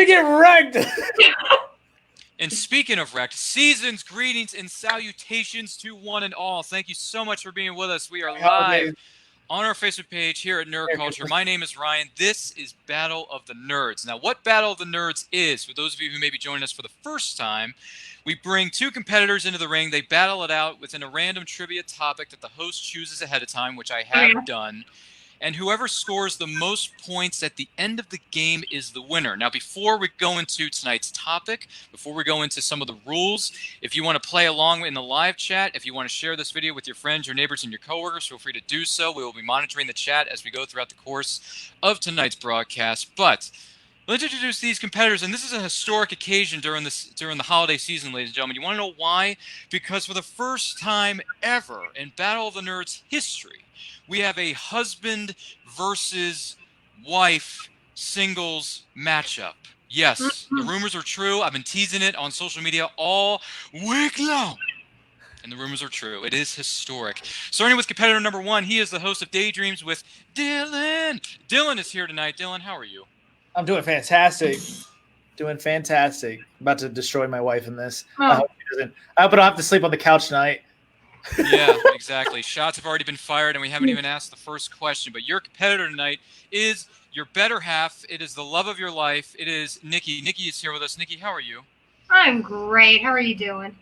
me get wrecked. And speaking of wrecked, seasons, greetings, and salutations to one and all. Thank you so much for being with us. We are live on our Facebook page here at Nerd Culture. My name is Ryan. This is Battle of the Nerds. Now, what Battle of the Nerds is, for those of you who may be joining us for the first time, we bring two competitors into the ring. They battle it out within a random trivia topic that the host chooses ahead of time, which I have done. And whoever scores the most points at the end of the game is the winner. Now, before we go into tonight's topic, before we go into some of the rules, if you want to play along in the live chat, if you want to share this video with your friends, your neighbors, and your coworkers, feel free to do so. We will be monitoring the chat as we go throughout the course of tonight's broadcast. But let's introduce these competitors, and this is a historic occasion during the holiday season, ladies and gentlemen. You want to know why? Because for the first time ever in Battle of the Nerds history, we have a husband versus wife singles matchup. Yes, the rumors are true. I've been teasing it on social media all week long. And the rumors are true. It is historic. Starting with competitor number one, he is the host of Daydreams with Dylan. Dylan is here tonight. Dylan, how are you? I'm doing fantastic. Doing fantastic. About to destroy my wife in this. I hope she doesn't. I hope I don't have to sleep on the couch tonight. Yeah, exactly. Shots have already been fired, and we haven't even asked the first question. But your competitor tonight is your better half. It is the love of your life. It is Nikki. Nikki is here with us. Nikki, how are you? I'm great. How are you doing?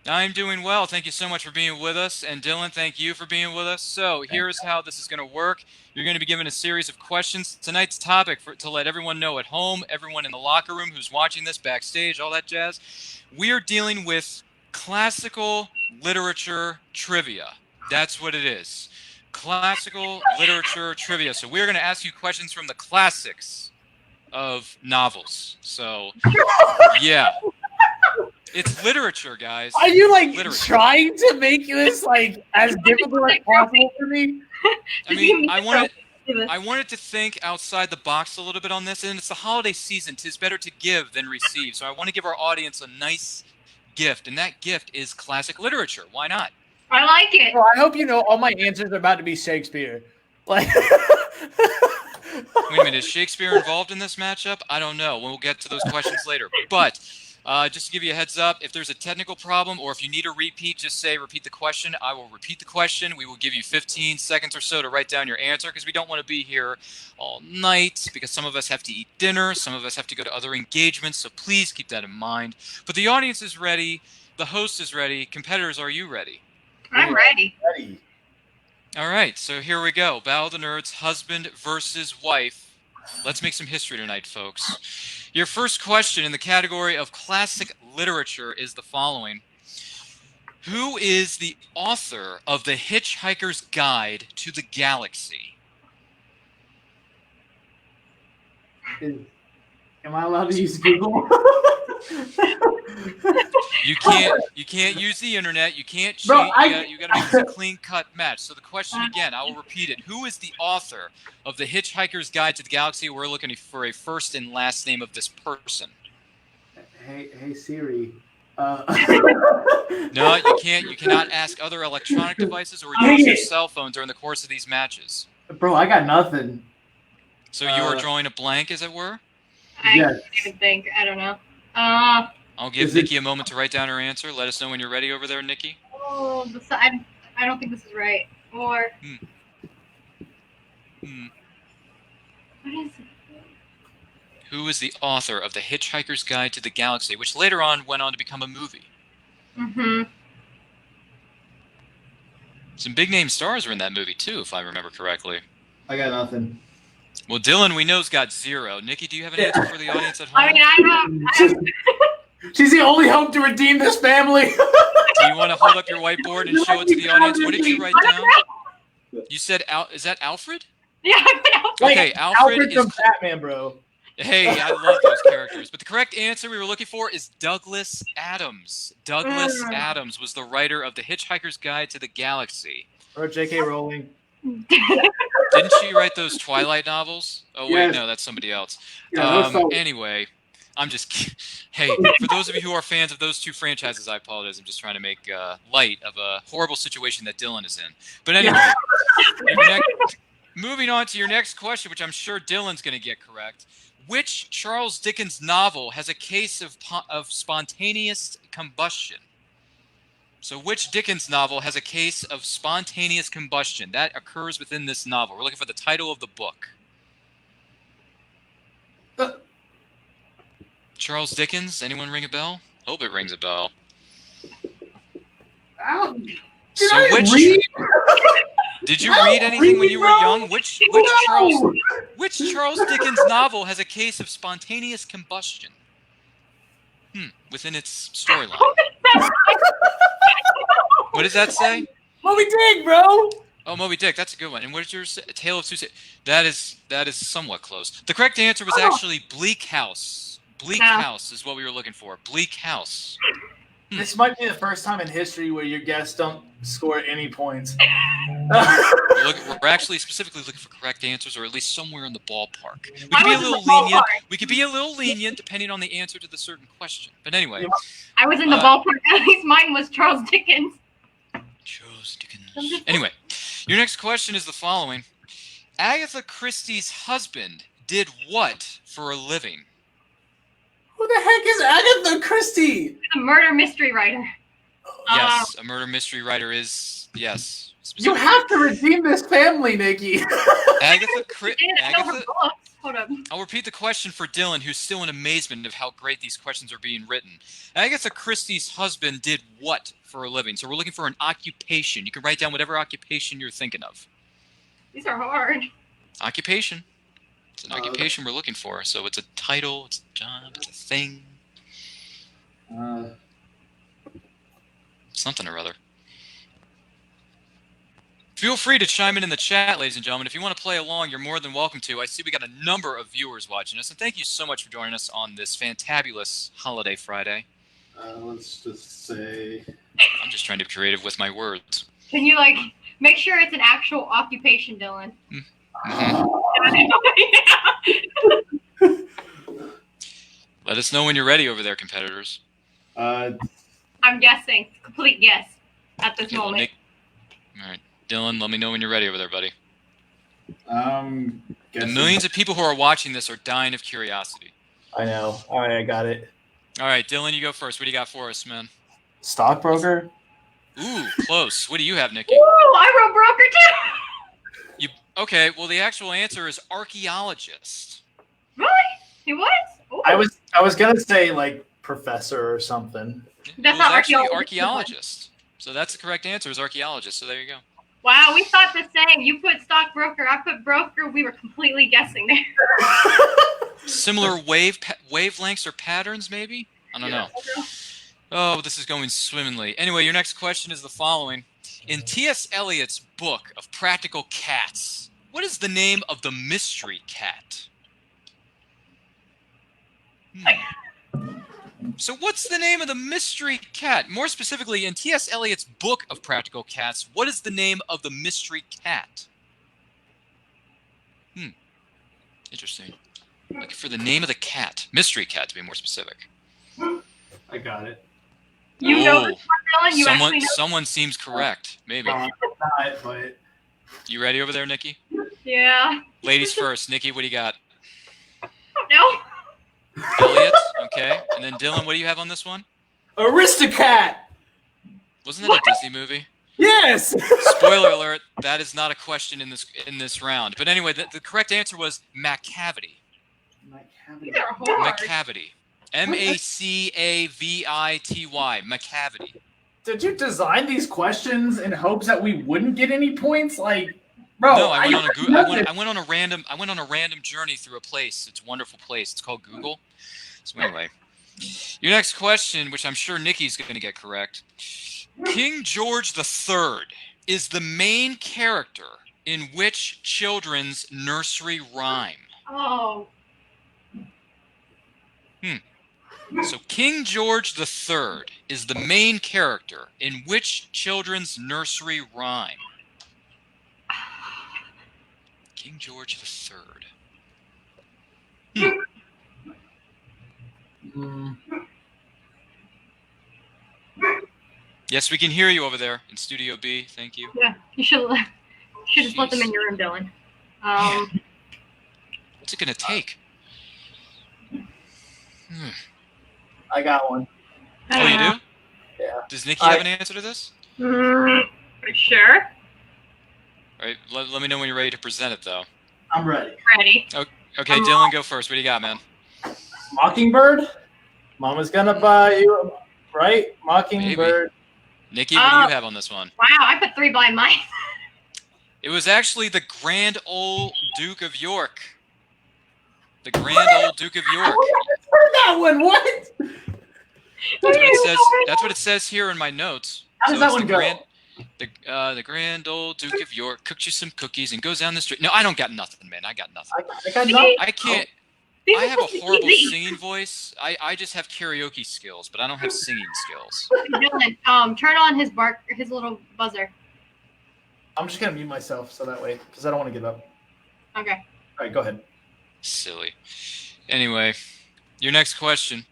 I'm doing well. Thank you so much for being with us. And Dylan, thank you for being with us. So here's how this is going to work. You're going to be given a series of questions. Tonight's topic, to let everyone know at home, everyone in the locker room who's watching this, backstage, all that jazz, we are dealing with classical literature trivia. That's what it is. Classical literature trivia. So we're going to ask you questions from the classics of novels. So, yeah. It's literature, guys. Are you trying to make this as difficult as possible for me? I mean, I wanted to think outside the box a little bit on this, and it's the holiday season. 'Tis better to give than receive. So I want to give our audience a nice gift, and that gift is classic literature. Why not? I like it. Well, I hope you know all my answers are about to be Shakespeare. Wait a minute, is Shakespeare involved in this matchup? I don't know. We'll get to those questions later. But just to give you a heads up, if there's a technical problem or if you need a repeat, just say repeat the question. I will repeat the question. We will give you 15 seconds or so to write down your answer because we don't want to be here all night because some of us have to eat dinner. Some of us have to go to other engagements. So please keep that in mind. But the audience is ready. The host is ready. Competitors, are you ready? I'm ready. All right. So here we go. Battle of the Nerds, husband versus wife. Let's make some history tonight, folks. Your first question in the category of classic literature is the following. Who is the author of The Hitchhiker's Guide to the Galaxy? Am I allowed to use Google? You can't use the internet. You can't cheat. Bro, you got to make this a clean-cut match. So the question again, I will repeat it. Who is the author of The Hitchhiker's Guide to the Galaxy? We're looking for a first and last name of this person. Hey Siri. No, you can't. You cannot ask other electronic devices or use your cell phone during the course of these matches. Bro, I got nothing. So you are drawing a blank, as it were? I can't even think. I don't know. I'll give Nikki a moment to write down her answer. Let us know when you're ready over there, Nikki. Oh, I don't think this is right. Or what is it? Who is the author of The Hitchhiker's Guide to the Galaxy, which later on went on to become a movie? Some big-name stars were in that movie, too, if I remember correctly. I got nothing. Well, Dylan, we know's got 0. Nikki, do you have an answer for the audience at home? I mean, She's the only hope to redeem this family. Do you want to hold up your whiteboard and show it to the audience? What did you write down? You said, is that Alfred? Yeah. Okay, Alfred from Batman, bro. Hey, I love those characters. But the correct answer we were looking for is Douglas Adams. Douglas Adams was the writer of The Hitchhiker's Guide to the Galaxy. Or J.K. Rowling. Didn't she write those Twilight novels? Oh, wait, Yes. no, that's somebody else. Yeah, anyway, I'm just... Hey, for those of you who are fans of those two franchises, I apologize. I'm just trying to make light of a horrible situation that Dylan is in. But anyway, moving on to your next question, which I'm sure Dylan's going to get correct. which Charles Dickens novel has a case of spontaneous combustion? So which Dickens novel has a case of spontaneous combustion? That occurs within this novel. We're looking for the title of the book. Charles Dickens, anyone ring a bell? Hope it rings a bell. Did you read anything when you were young? Which Charles Dickens novel has a case of spontaneous combustion? Within its storyline. What does that say? Moby Dick, bro. Oh, Moby Dick, that's a good one. And what is yours? A Tale of Two Cities. That is somewhat close. The correct answer was actually Bleak House. Bleak House is what we were looking for. Bleak House. This might be the first time in history where your guests don't score any points. We're actually specifically looking for correct answers, or at least somewhere in the ballpark. We could be a little lenient depending on the answer to the certain question. But anyway, I was in the ballpark. At least mine was Charles Dickens. Charles Dickens. Anyway, your next question is the following: Agatha Christie's husband did what for a living? Who the heck is Agatha Christie? A murder mystery writer. Yes, a murder mystery writer is, yes. You have to redeem this family, Nikki. Agatha. Hold up. I'll repeat the question for Dylan, who's still in amazement of how great these questions are being written. Agatha Christie's husband did what for a living? So we're looking for an occupation. You can write down whatever occupation you're thinking of. These are hard. Occupation. It's an occupation we're looking for. So it's a title, it's a job, it's a thing. Something or other. Feel free to chime in the chat, ladies and gentlemen. If you want to play along, you're more than welcome to. I see we got a number of viewers watching us, and thank you so much for joining us on this fantabulous holiday Friday. Let's just say... I'm just trying to be creative with my words. Can you, make sure it's an actual occupation, Dylan? Let us know when you're ready over there, competitors. I'm guessing. Complete guess at this moment. All right. Dylan, let me know when you're ready over there, buddy. The Guessing. millions of people who are watching this are dying of curiosity. I know. All right, I got it. All right, Dylan, you go first. What do you got for us, man? Stockbroker? Ooh, close. What do you have, Nikki? Ooh, I wrote broker too. Okay, well, the actual answer is archaeologist. Really? He was? Ooh. I was gonna say professor or something. That's not not actually archaeologist. So that's the correct answer, is archaeologist. So there you go. Wow, we thought the same. You put stockbroker, I put broker. We were completely guessing there. Similar wavelengths or patterns, maybe? I don't know. Oh, this is going swimmingly. Anyway, your next question is the following. In T.S. Eliot's book of Practical Cats, what is the name of the mystery cat? So what's the name of the mystery cat? More specifically, in T.S. Eliot's book of Practical Cats, what is the name of the mystery cat? Interesting. Looking for the name of the cat. Mystery cat, to be more specific. I got it. You know this one, Dylan? You actually know? Someone seems correct. Maybe. Not, but... You ready over there, Nikki? Yeah. Ladies first. Nikki, what do you got? No. Elliot? Okay. And then Dylan, what do you have on this one? Aristocat! Wasn't that a Disney movie? Yes! Spoiler alert, that is not a question in this round. But anyway, the correct answer was Macavity. These are hard. Macavity. M-A-C-A-V-I-T-Y. Macavity. Did you design these questions in hopes that we wouldn't get any points? Bro, no, I went on a random journey through a place. It's a wonderful place. It's called Google. So anyway, your next question, which I'm sure Nikki's going to get correct. King George III is the main character in which children's nursery rhyme? Oh. So King George III is the main character in which children's nursery rhyme? King George III. Yes, we can hear you over there in Studio B. Thank you. Yeah, you should just let them in your room, Dylan. What's it going to take? I got one. Oh, you do? Yeah. Does Nikki have an answer to this? Sure. All right, let me know when you're ready to present it, though. I'm ready. Ready. Okay, Dylan, go first. What do you got, man? Mockingbird? Mama's gonna buy you, right? Mockingbird. Nikki, what do you have on this one? Wow, I put 3 blind mice. It was actually the Grand Old Duke of York. The Grand Old Duke of York. I heard that one. What? That's what it says here in my notes. How does that one go? The Grand Old Duke of York cooks you some cookies and goes down the street. No, I don't got nothing, man. I got nothing. I got nothing. I can't. I have a horrible singing voice. I just have karaoke skills, but I don't have singing skills. Dylan, turn on his little buzzer. I'm just gonna mute myself so that way, because I don't want to give up. Okay. All right, go ahead. Silly. Anyway, your next question.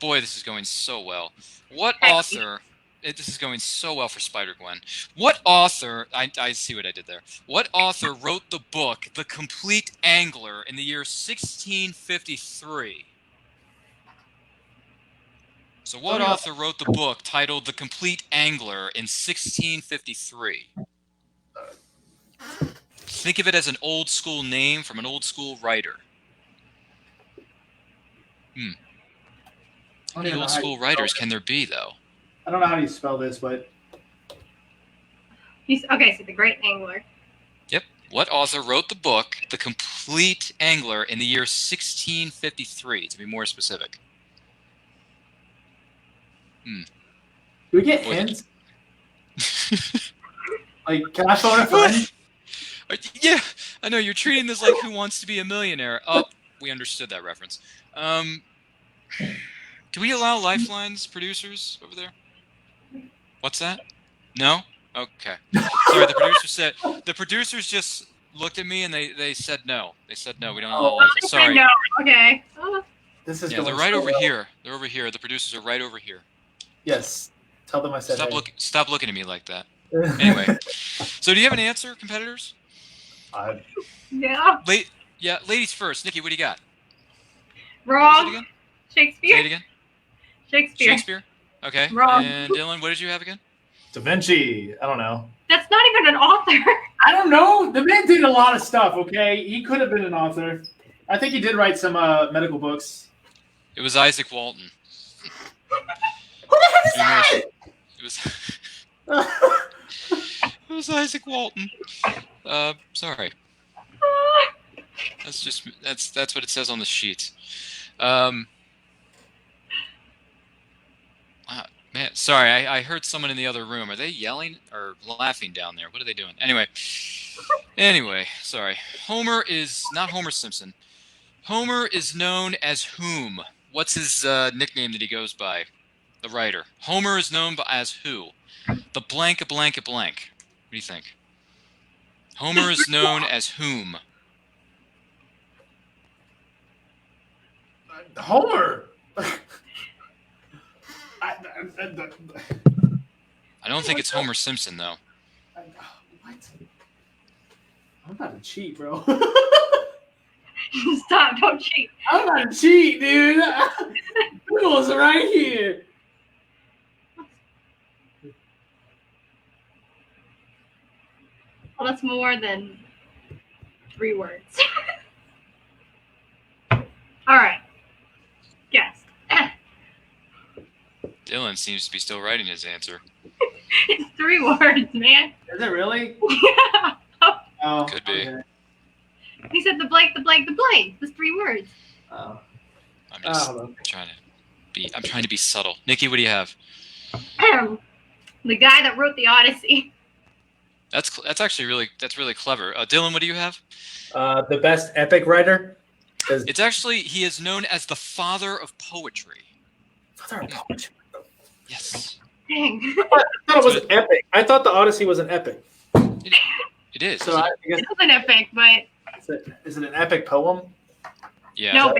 Boy, this is going so well. What author... This is going so well for Spider-Gwen. What author... I see what I did there. What author wrote the book The Complete Angler in the year 1653? So what author wrote the book titled The Complete Angler in 1653? Think of it as an old school name from an old school writer. How many old school writers can there be, though? I don't know how you spell this, but... Okay, so The Great Angler. Yep. What author wrote the book The Complete Angler in the year 1653, to be more specific? Do we get hints? Like, can I phone a friend? Yeah, I know. You're treating this like Who Wants to Be a Millionaire. Oh, we understood that reference. Do we allow lifelines, producers, over there? What's that? No? Okay. Sorry, the producers just looked at me and they said no. They said no, we don't allow lifelines. Sorry. No. Okay. This is they're right over here. They're over here. The producers are right over here. Yes. Tell them I said Stop looking at me like that. Anyway. So do you have an answer, competitors? Yeah. Ladies first. Nikki, what do you got? Wrong. Shakespeare. Say it again. Shakespeare. Okay. Wrong. And Dylan, what did you have again? Da Vinci. I don't know. That's not even an author. I don't know. The man did a lot of stuff, okay? He could have been an author. I think he did write some medical books. It was Isaac Walton. Who the heck is that? It was Isaac Walton. Sorry. That's what it says on the sheet. Man, sorry, I heard someone in the other room. Are they yelling or laughing down there? What are they doing? Anyway, sorry. Homer is not Homer Simpson. Homer is known as whom? What's his nickname that he goes by? The writer. Homer is known as who? The blank a blank a blank. What do you think? Homer is known as whom? Homer. I don't think it's Homer Simpson, though. What? I'm about to cheat, bro. Stop! Don't cheat. I'm about to cheat, dude. Google's right here. Well, that's more than 3 words. All right. Guess. Dylan seems to be still writing his answer. It's 3 words, man. Is it really? Yeah. Oh, Could be. Okay. He said the blank, the blank, the blank. That's 3 words. Oh. I'm just trying to be subtle. Nikki, what do you have? The guy that wrote the Odyssey. That's actually really clever. Dylan, what do you have? The best epic writer. It's actually he is known as the father of poetry. Father of poetry. Dang. Yes. I thought it was an epic. I thought the Odyssey was an epic. It is. So I guess It was an epic, but is it an epic poem? Yeah. no.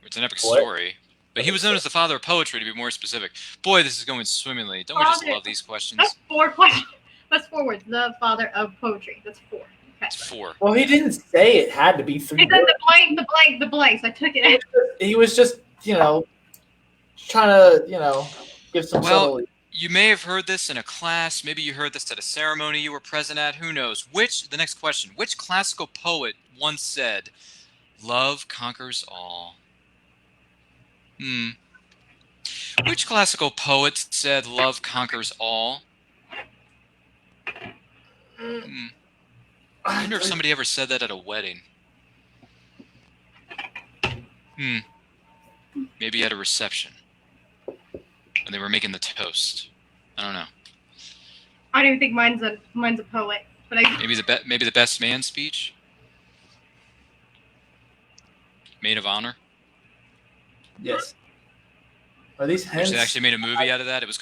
It's an epic story. But he was known as the father of poetry, to be more specific. Boy, this is going swimmingly. Don't we just love these questions? That's 4 questions. That's 4 words. The father of poetry. That's 4. Okay. It's 4. Well, he didn't say it had to be 3 He said words. the blank, the blank, the blank. So I took it. He was just trying to, give some subtlety. You may have heard this in a class. Maybe you heard this at a ceremony you were present at. Who knows? The next question, which classical poet once said, "Love conquers all"? Which classical poet said, "Love conquers all"? I wonder if somebody ever said that at a wedding. Maybe at a reception when they were making the toast. I don't know. I don't even think mine's a poet, but maybe the best man speech. Maid of Honor. Yes. Are these hints? Which they actually made a movie out of that. It was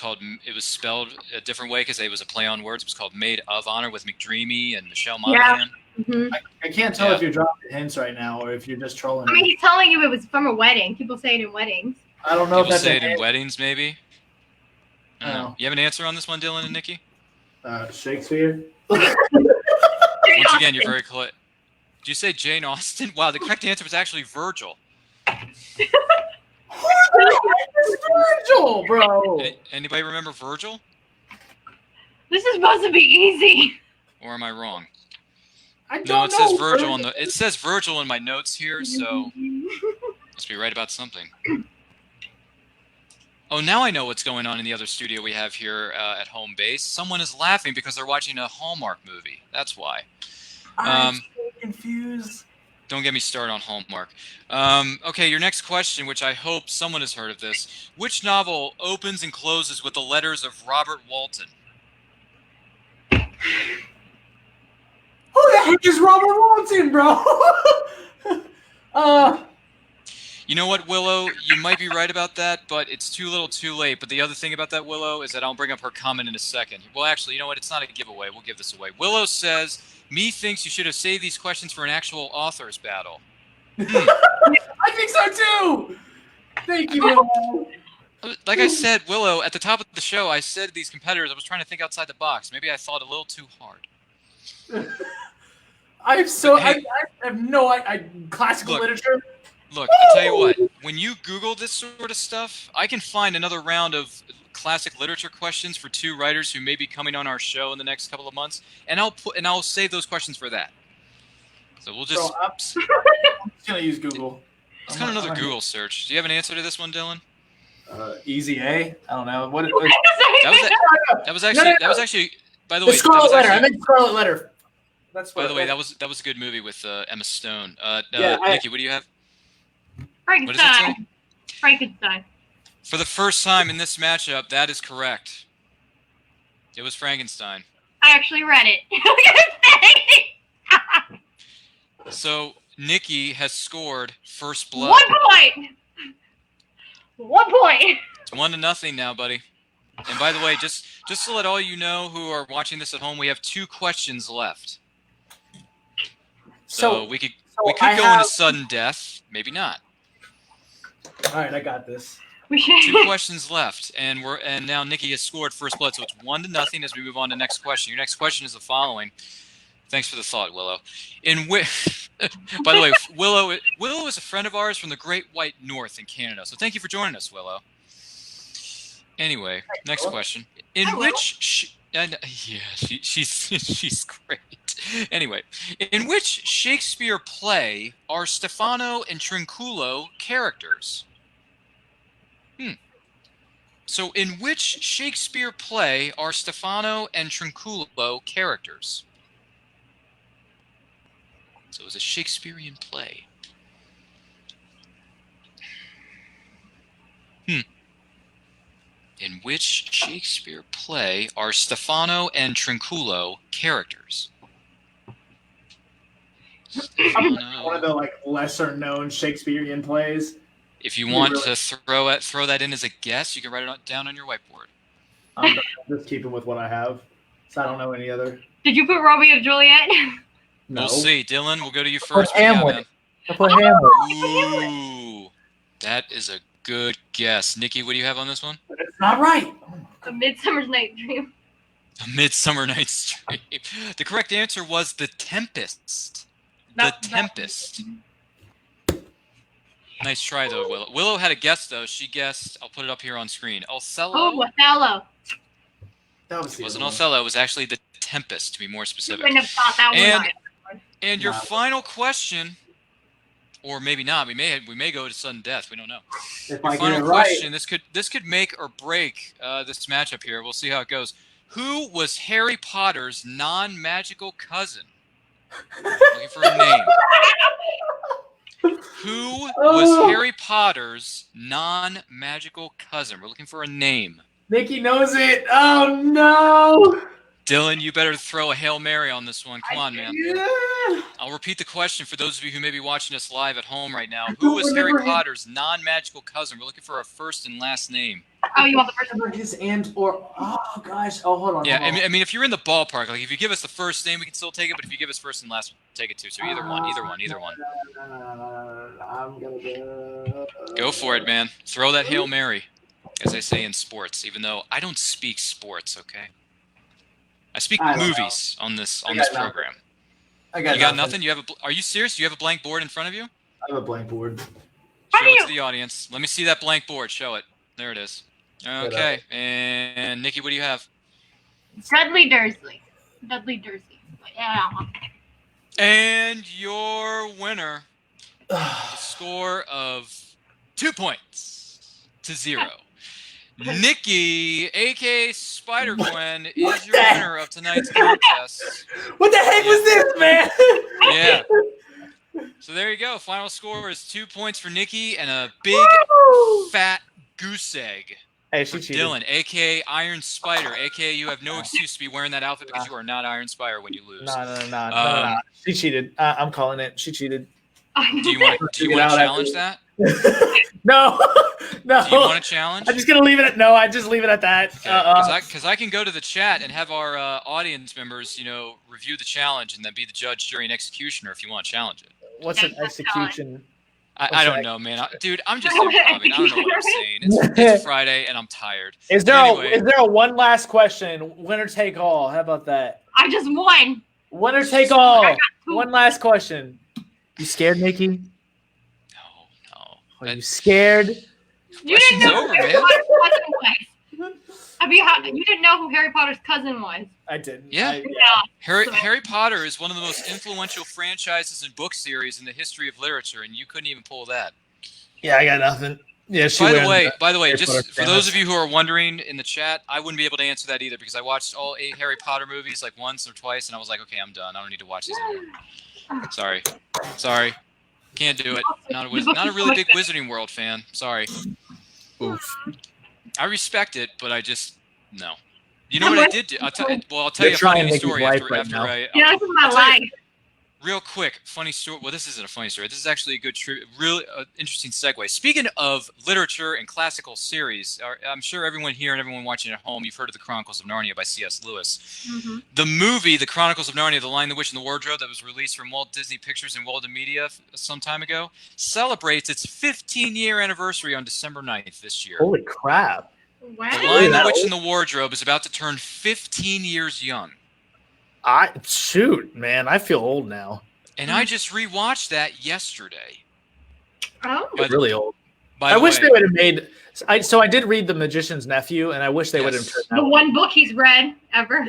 spelled a different way because it was a play on words. It was called Maid of Honor with McDreamy and Michelle Monaghan. Mm-hmm. I can't tell if you're dropping hints right now or if you're just trolling. I mean, he's telling you it was from a wedding. People say it in weddings. I don't know if that's say it in weddings, maybe. I don't know. Oh. You have an answer on this one, Dylan and Nikki? Shakespeare. Once again, you're very close. Did you say Jane Austen? Wow, the correct answer was actually Virgil. Who the heck is Virgil, bro? Anybody remember Virgil? This is supposed to be easy. Or am I wrong? I don't know. It says Virgil It says Virgil in my notes here, so must be right about something. Oh, now I know what's going on in the other studio we have here at home base. Someone is laughing because they're watching a Hallmark movie. That's why. I'm so confused. Don't get me started on Hallmark. Okay, your next question, which I hope someone has heard of this. Which novel opens and closes with the letters of Robert Walton? Who the heck is Robert Walton, bro? You know what, Willow? You might be right about that, but it's too little too late. But the other thing about that, Willow, is that I'll bring up her comment in a second. Well, actually, you know what? It's not a giveaway. We'll give this away. Willow says, "Me thinks you should have saved these questions for an actual author's battle." I think so, too! Thank you, Willow. Like I said, Willow, at the top of the show, I said to these competitors, I was trying to think outside the box. Maybe I thought a little too hard. I have no idea. Classical literature? Look, I tell you what. When you Google this sort of stuff, I can find another round of classic literature questions for two writers who may be coming on our show in the next couple of months, and I'll save those questions for that. So we'll just. Bro, I'm just gonna use Google. Let's kind of another Google search. Do you have an answer to this one, Dylan? Easy A. I don't know. That was actually. By the way, Scarlet Letter. I meant Scarlet Letter. That's what. By the way, that was a good movie with Emma Stone. Yeah, Nikki, what do you have? Frankenstein. What does it say? Frankenstein. For the first time in this matchup, that is correct. It was Frankenstein. I actually read it. So Nikki has scored first blood. 1 point. 1 point. It's 1-0 now, buddy. And by the way, just to let all you know who are watching this at home, we have 2 questions left. So we could go into sudden death, maybe not. All right, I got this. 2 questions left, and now Nikki has scored first blood, so it's 1-0 as we move on to the next question. Your next question is the following. Thanks for the thought, Willow. By the way, Willow is a friend of ours from the Great White North in Canada, so thank you for joining us, Willow. Anyway, next question. She's great. Anyway, in which Shakespeare play are Stefano and Trinculo characters? So, in which Shakespeare play are Stefano and Trinculo characters? So, it was a Shakespearean play. In which Shakespeare play are Stefano and Trinculo characters? One of the lesser known Shakespearean plays. If you want to throw that in as a guess, you can write it down on your whiteboard. I'm just keeping with what I have, so I don't know any other. Did you put Romeo and Juliet? No. We'll see. Dylan, we'll go to you first. Hamlet. I put Hamlet. Ooh, that is a good guess. Nikki, what do you have on this one? It's not right. A Midsummer Night's Dream. A Midsummer Night's Dream. The correct answer was The Tempest. The Tempest. Nice try, though, Willow. Willow had a guess, though. She guessed, I'll put it up here on screen, Othello. Oh, Othello. It wasn't Othello. It was actually The Tempest, to be more specific. You wouldn't have thought that one. And your final question, or maybe not. We may go to sudden death. We don't know. If Your I final get it right, question. This could make or break this matchup here. We'll see how it goes. Who was Harry Potter's non-magical cousin? Looking for a name. Who was Harry Potter's non-magical cousin? We're looking for a name. Nikki knows it. Oh no! Dylan, you better throw a Hail Mary on this one. Come on, man. Yeah. I'll repeat the question for those of you who may be watching us live at home right now. Who was Harry Potter's non-magical cousin? We're looking for a first and last name. Oh, you want the first Remember his aunt or oh gosh, oh hold on. Yeah, hold on. I mean, if you're in the ballpark, like if you give us the first name, we can still take it. But if you give us first and last, we'll take it too. So either one. I'm gonna go. Go for it, man. Throw that Hail Mary, as they say in sports. Even though I don't speak sports, okay? I speak movies on this program. You got nothing? You have are you serious? You have a blank board in front of you? I have a blank board. Show it to the audience. Let me see that blank board. Show it. There it is. Okay. And Nikki, what do you have? Dudley Dursley. Dudley Dursley. Yeah. And your winner, a score of 2 points to 0. Nikki, a.k.a. Spider-Gwen, is your winner of tonight's contest. What the heck was this, man? Yeah. So there you go. Final score is 2 points for Nikki and a big fat goose egg for Dylan, a.k.a. Iron Spider, a.k.a. you have no excuse to be wearing that outfit because you are not Iron Spider when you lose. No. She cheated. I'm calling it. She cheated. Do you want to challenge that? No. Do you want to challenge? I'm just gonna leave it at no. I just leave it at that. Because I can go to the chat and have our audience members, review the challenge and then be the judge, jury, and executioner if you want to challenge it. What's an execution? I don't know, man. Dude, I'm just improvising. I don't know what I'm saying. It's Friday and I'm tired. Is there a one last question? Winner take all. How about that? I just won. Winner take all. One last question. You scared, Nikki? No. Are you scared? You didn't know over, who Harry man. Potter's cousin was. You didn't know who Harry Potter's cousin was. I didn't. Yeah. Harry Potter is one of the most influential franchises and book series in the history of literature, and you couldn't even pull that. Yeah, I got nothing. Yeah. By the way, just for those of you who are wondering in the chat, I wouldn't be able to answer that either because I watched all 8 Harry Potter movies like once or twice, and I was like, okay, I'm done. I don't need to watch these anymore. Sorry. Can't do it. Not a really big Wizarding World fan. Sorry. Oof. I respect it, but I just no. You know what I did do? I'll tell you a funny story after I. Yeah, this is my life. Real quick, funny story. Well, this isn't a funny story. This is actually a good, really interesting segue. Speaking of literature and classical series, I'm sure everyone here and everyone watching at home, you've heard of the Chronicles of Narnia by C.S. Lewis. Mm-hmm. The movie, The Chronicles of Narnia, The Lion, the Witch, and the Wardrobe, that was released from Walt Disney Pictures and Walden Media some time ago, celebrates its 15-year anniversary on December 9th this year. Holy crap. Wow. The Lion, the Witch, and the Wardrobe is about to turn 15 years young. Shoot, man, I feel old now. And I just rewatched that yesterday. Oh, Really old. I wish they would have made. So I did read The Magician's Nephew, and I wish they would have turned that. The one book he's read ever.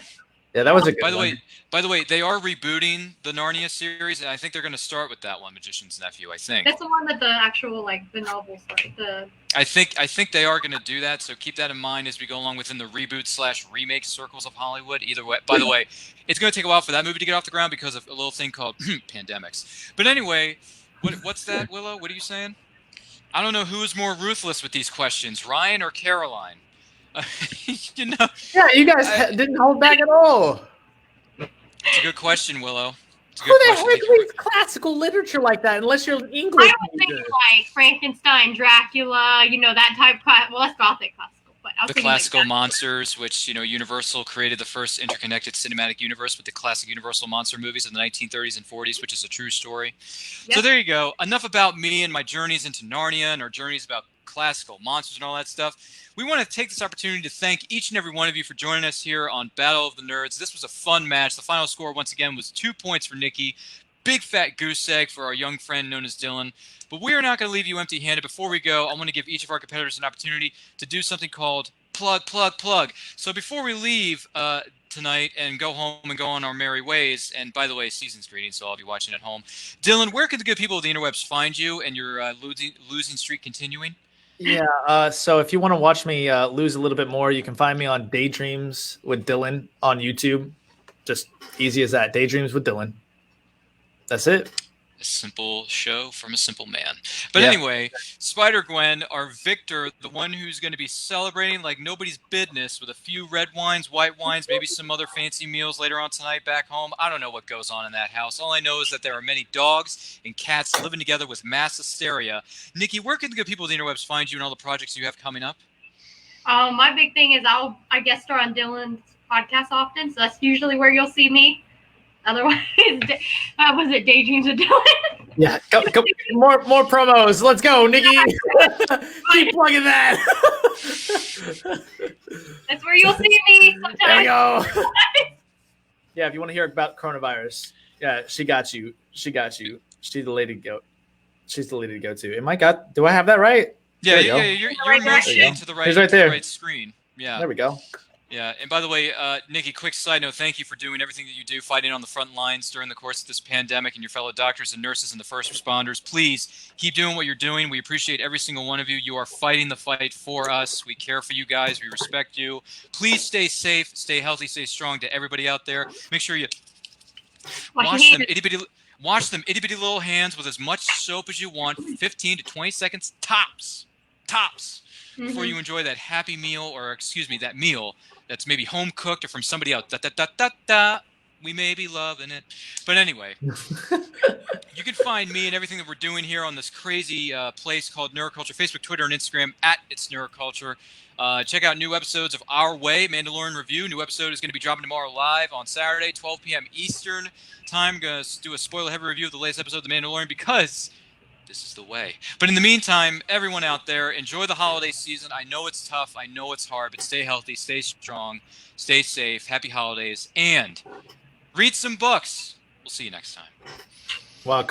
Yeah, that was a good one. By the way, they are rebooting the Narnia series, and I think they're going to start with that one, Magician's Nephew. I think that's the one that the actual the novels the. I think they are going to do that, so keep that in mind as we go along within the reboot/remake circles of Hollywood. Either way, by the way, it's going to take a while for that movie to get off the ground because of a little thing called pandemics. But anyway, what's that, Willow? What are you saying? I don't know who's more ruthless with these questions, Ryan or Caroline. Yeah, you guys didn't hold back at all. It's a good question, Willow. Who the heck reads classical literature like that unless you're an English I was thinking like Frankenstein, Dracula, that type. Well, that's Gothic classical. But I was the classical monsters, which Universal created the first interconnected cinematic universe with the classic Universal monster movies in the 1930s and 40s, which is a true story. Yep. So there you go. Enough about me and my journeys into Narnia and our journeys about classical monsters and all that stuff. We want to take this opportunity to thank each and every one of you for joining us here on Battle of the Nerds. This was a fun match. The final score, once again, was 2 points for Nikki. big fat goose egg for our young friend known as Dylan. But we are not going to leave you empty-handed. Before we go, I want to give each of our competitors an opportunity to do something called plug, plug, plug. So before we leave tonight and go home and go on our merry ways, and by the way, season's greetings, so I'll be watching at home. Dylan, where can the good people of the interwebs find you and your losing streak continuing? Yeah, so if you want to watch me lose a little bit more, you can find me on Daydreams with Dylan on YouTube. Just easy as that. Daydreams with Dylan. That's it. A simple show from a simple man. But anyway, Spider-Gwen, our victor, the one who's going to be celebrating like nobody's business with a few red wines, white wines, maybe some other fancy meals later on tonight back home. I don't know what goes on in that house. All I know is that there are many dogs and cats living together with mass hysteria. Nikki, where can the good people of the interwebs find you and all the projects you have coming up? My big thing is I guest star on Dylan's podcast often, so that's usually where you'll see me. Otherwise, was it Daydreams with Dylan? Yeah, go, more promos. Let's go, Nikki. Keep plugging that. That's where you'll see me sometimes. There we go. Yeah, if you want to hear about coronavirus, yeah, she got you. She got you. She's the lady to go. She's the lady to go to. Do I have that right? Yeah, you're motioning to the right, right there. the right screen. Yeah. There we go. Yeah, and by the way, Nikki, quick side note, thank you for doing everything that you do, fighting on the front lines during the course of this pandemic, and your fellow doctors and nurses and the first responders. Please keep doing what you're doing. We appreciate every single one of you. You are fighting the fight for us. We care for you guys. We respect you. Please stay safe, stay healthy, stay strong to everybody out there. Make sure you wash them itty-bitty little hands with as much soap as you want, 15 to 20 seconds tops, before you enjoy that happy meal, or excuse me, that meal that's maybe home cooked or from somebody else. We may be loving it. But anyway, you can find me and everything that we're doing here on this crazy place called Neuroculture, Facebook, Twitter, and Instagram at It's Neuroculture. Check out new episodes of Our Way, Mandalorian Review. New episode is going to be dropping tomorrow live on Saturday, 12 p.m. Eastern time. Going to do a spoiler-heavy review of the latest episode of The Mandalorian because this is the way. But in the meantime, everyone out there, enjoy the holiday season. I know it's tough. I know it's hard. But stay healthy. Stay strong. Stay safe. Happy holidays. And read some books. We'll see you next time. Wow.